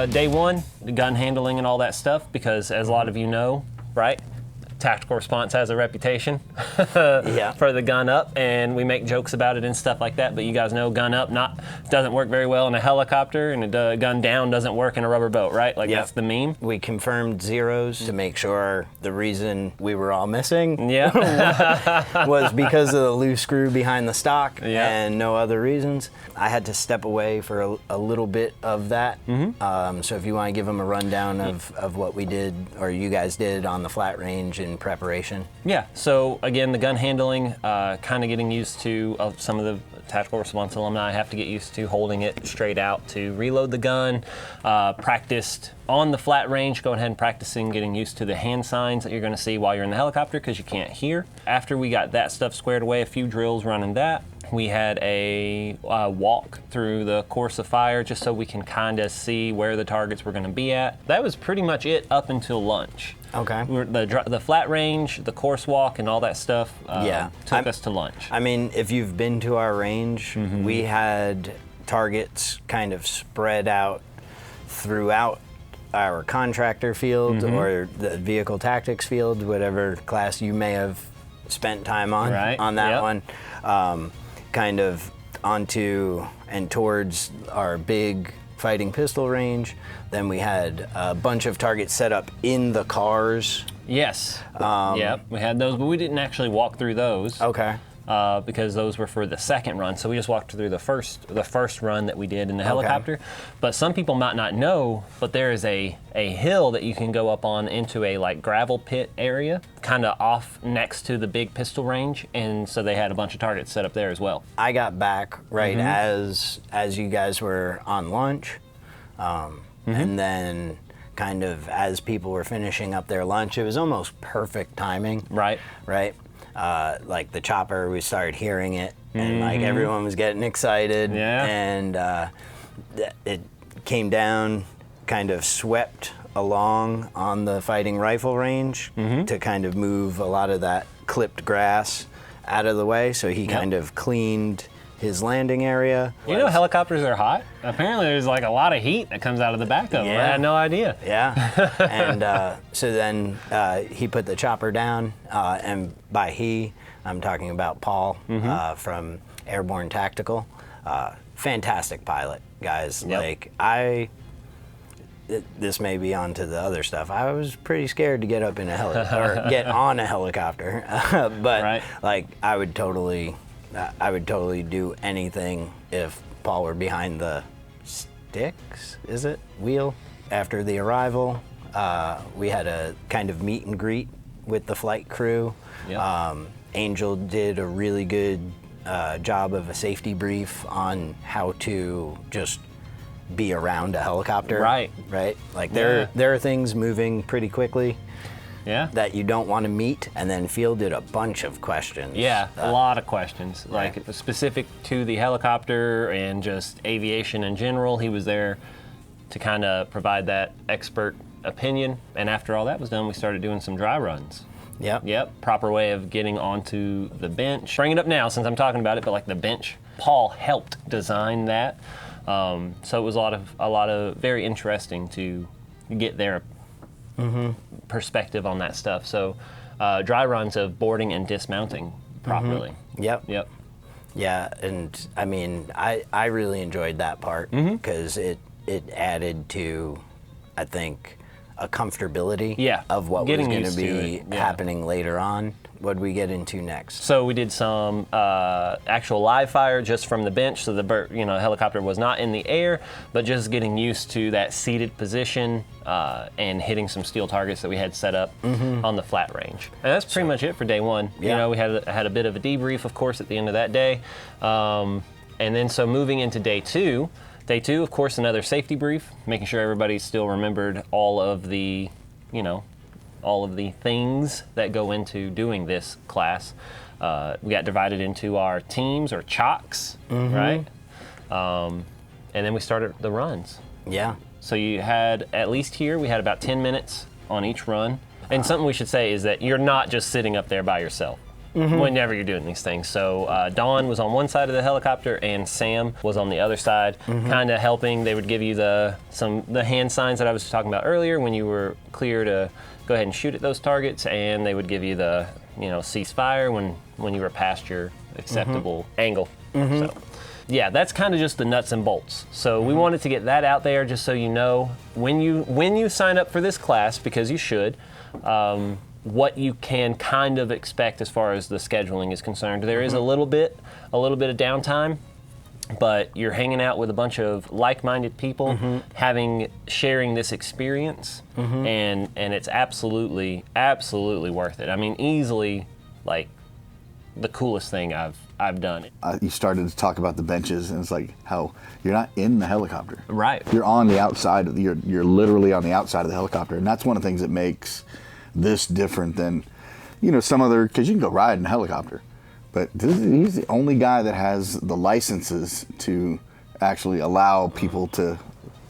day one, the gun handling and all that stuff, because as a lot of you know, right? Tactical Response has a reputation for the gun up, and we make jokes about it and stuff like that, but you guys know gun up doesn't work very well in a helicopter, and a gun down doesn't work in a rubber boat, right? Like that's the meme. We confirmed zeros to make sure the reason we were all missing was because of the loose screw behind the stock and no other reasons. I had to step away for a little bit of that. So if you want to give them a rundown of what we did, or you guys did on the flat range in preparation. Yeah, so again, the gun handling, kind of getting used to, some of the Tactical Response alumni have to get used to holding it straight out to reload the gun. Practiced on the flat range, going ahead and practicing getting used to the hand signs that you're going to see while you're in the helicopter because you can't hear. After we got that stuff squared away, a few drills running that. We had a walk through the course of fire just so we can kind of see where the targets were going to be at. That was pretty much it up until lunch. Okay. The flat range, the course walk, and all that stuff took us to lunch. I mean, if you've been to our range, we had targets kind of spread out throughout our contractor field or the vehicle tactics field, whatever class you may have spent time on that one. Kind of onto and towards our big fighting pistol range. Then we had a bunch of targets set up in the cars. Yes. Yep, we had those, but we didn't actually walk through those. Okay. Because those were for the second run, so we just walked through the first run that we did in the helicopter. But some people might not know, but there is a hill that you can go up on into a like gravel pit area, kind of off next to the big pistol range, and so they had a bunch of targets set up there as well. I got back as you guys were on lunch, and then kind of as people were finishing up their lunch, it was almost perfect timing. Right. Like the chopper, we started hearing it, and like everyone was getting excited, and it came down, kind of swept along on the fighting rifle range to kind of move a lot of that clipped grass out of the way, so he kind of cleaned his landing area. You know helicopters are hot? Apparently there's like a lot of heat that comes out of the back of them. I had no idea. Yeah. And so then he put the chopper down, and by he, I'm talking about Paul from Airborne Tactical. Fantastic pilot, guys. Like this may be onto the other stuff. I was pretty scared to get up in a helicopter or get on a helicopter, but like I would totally do anything if Paul were behind the wheel. After the arrival, we had a kind of meet and greet with the flight crew. Angel did a really good job of a safety brief on how to just be around a helicopter. Right. Like there are things moving pretty quickly. That you don't want to meet, and then fielded a bunch of questions. A lot of questions, like specific to the helicopter and just aviation in general. He was there to kind of provide that expert opinion, and after all that was done, we started doing some dry runs. Proper way of getting onto the bench. Bring it up now since I'm talking about it, but like the bench, Paul helped design that, so it was a lot of very interesting to get their perspective on that stuff. So dry runs of boarding and dismounting properly. Yeah, and I mean, I really enjoyed that part because it added to, I think, a comfortability of what was going to be happening later on. What did we get into next? So we did some actual live fire just from the bench, so the helicopter was not in the air, but just getting used to that seated position and hitting some steel targets that we had set up on the flat range. And that's pretty much it for day one. You know, we had a bit of a debrief, of course, at the end of that day. And then so moving into day two, of course, another safety brief, making sure everybody still remembered all of the things that go into doing this class. We got divided into our teams or chocks, right? And then we started the runs. So you had, at least here, we had about 10 minutes on each run. And something we should say is that you're not just sitting up there by yourself. whenever you're doing these things. So Dawn was on one side of the helicopter and Sam was on the other side, kind of helping. They would give you the hand signs that I was talking about earlier when you were clear to go ahead and shoot at those targets, and they would give you the cease fire when you were past your acceptable angle. So yeah, that's kind of just the nuts and bolts. So we wanted to get that out there just so you know when you sign up for this class, because you should, what you can kind of expect as far as the scheduling is concerned. There is a little bit of downtime, but you're hanging out with a bunch of like-minded people, sharing this experience, and it's absolutely worth it. I mean, easily like the coolest thing I've done. You started to talk about the benches, and it's like how you're not in the helicopter. Right. You're on the outside. You're literally on the outside of the helicopter, and that's one of the things that makes this different than, some other, because you can go ride in a helicopter, but he's the only guy that has the licenses to actually allow people to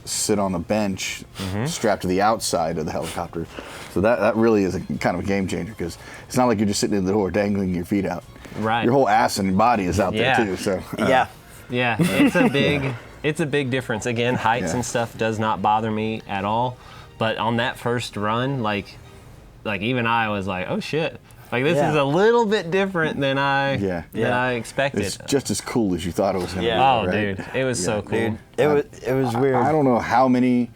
sit on a bench strapped to the outside of the helicopter. So that really is a kind of a game changer, because it's not like you're just sitting in the door dangling your feet out. Right. Your whole ass and body is out there too. So yeah, it's a big difference. Again, heights and stuff does not bother me at all. But on that first run, like even I was like, oh shit. Like this is a little bit different than I expected. It's just as cool as you thought it was going to be. Oh, right? dude, it was so cool. Dude, it was weird. I don't know how many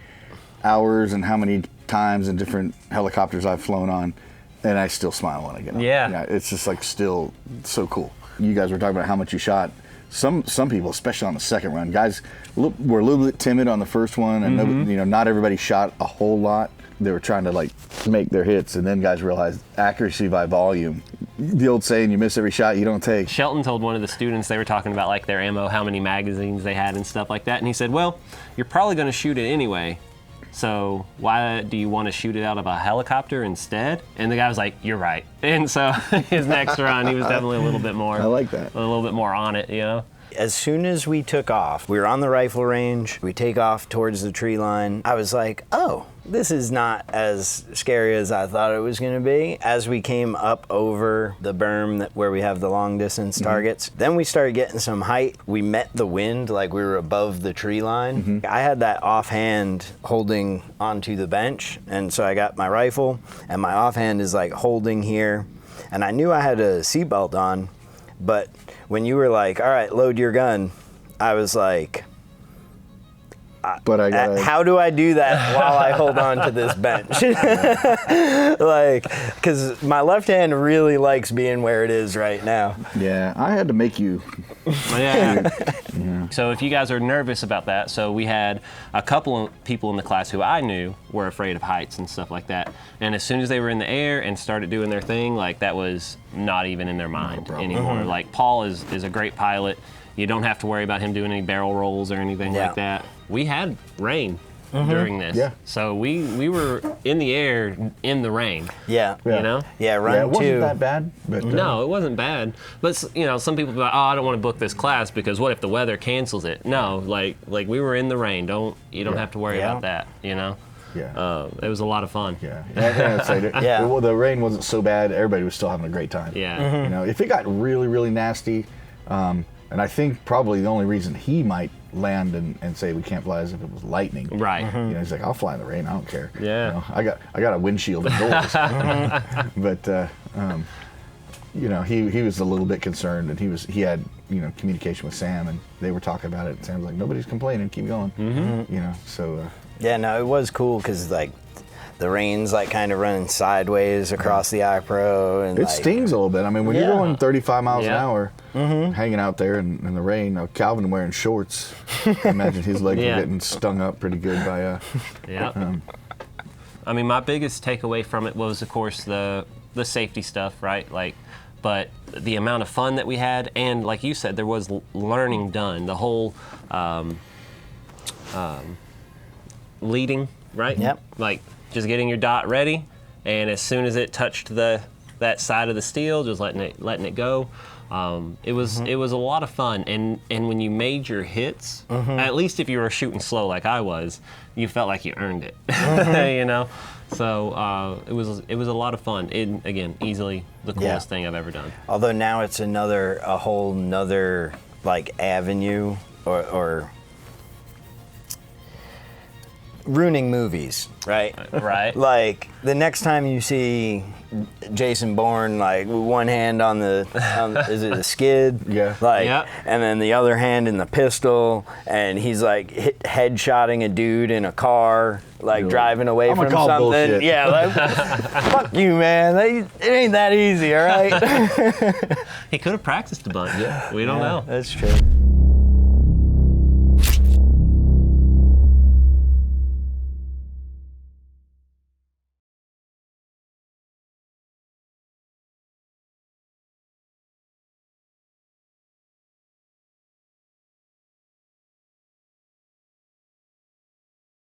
hours and how many times and different helicopters I've flown on, and I still smile when I get on. Yeah, it's just like still so cool. You guys were talking about how much you shot. Some people, especially on the second run, guys were a little bit timid on the first one, and not everybody shot a whole lot. They were trying to make their hits, and then guys realized accuracy by volume. The old saying, you miss every shot you don't take. Shelton told one of the students, they were talking about like their ammo, how many magazines they had and stuff like that, and he said, well, you're probably going to shoot it anyway, so why do you want to shoot it out of a helicopter instead? And the guy was like, you're right. And so his next run, he was definitely a little bit more. I like that. A little bit more on it, As soon as we took off, we were on the rifle range, we take off towards the tree line. I was like, oh, this is not as scary as I thought it was going to be. As we came up over the berm where we have the long distance targets, then we started getting some height. We met the wind, like we were above the tree line. I had that offhand holding onto the bench, and so I got my rifle, and my offhand is like holding here, and I knew I had a seatbelt on, but when you were like, all right, load your gun, I was like, how do I do that while I hold on to this bench? Because my left hand really likes being where it is right now. Yeah, I had to make you. So if you guys are nervous about that, so we had a couple of people in the class who I knew were afraid of heights and stuff like that. And as soon as they were in the air and started doing their thing, like that was not even in their mind anymore. Like Paul is a great pilot. You don't have to worry about him doing any barrel rolls or anything like that. We had rain during this. Yeah. So we were in the air in the rain. Yeah. You know? Yeah, run it wasn't that bad. But, no, it wasn't bad. But some people be like, oh, I don't want to book this class because what if the weather cancels it? No, like we were in the rain. You don't have to worry about that, Yeah. It was a lot of fun. Yeah. The rain wasn't so bad. Everybody was still having a great time. Yeah. If it got really, really nasty, and I think probably the only reason he might land and say we can't fly is if it was lightning. Right. He's like, I'll fly in the rain. I don't care. Yeah. I got a windshield indoors. But he was a little bit concerned, and he had communication with Sam, and they were talking about it. Sam's like, nobody's complaining. Keep going. So. Yeah. No, it was cool because the rain's kind of running sideways across the iPro, and it stings a little bit. I mean, when you're going 35 miles an hour, hanging out there in the rain, Calvin wearing shorts, I imagine his legs were getting stung up pretty good by. I mean, my biggest takeaway from it was, of course, the safety stuff, right? But the amount of fun that we had, and like you said, there was learning done. The whole leading, right? Yep. Just getting your dot ready, and as soon as it touched that side of the steel, just letting it go. It was a lot of fun, and when you made your hits, at least if you were shooting slow like I was, you felt like you earned it, you know. So it was a lot of fun. Again, easily the coolest thing I've ever done. Although now it's a whole nother like avenue or ruining movies, right? Right. Like the next time you see Jason Bourne, like with one hand on is it a skid? Yeah. Like, and then the other hand in the pistol, and he's like headshotting a dude in a car, like driving away from something. Bullshit. Yeah, like, fuck you, man. It ain't that easy, all right? He could have practiced a bunch. Yeah. We don't know. That's true.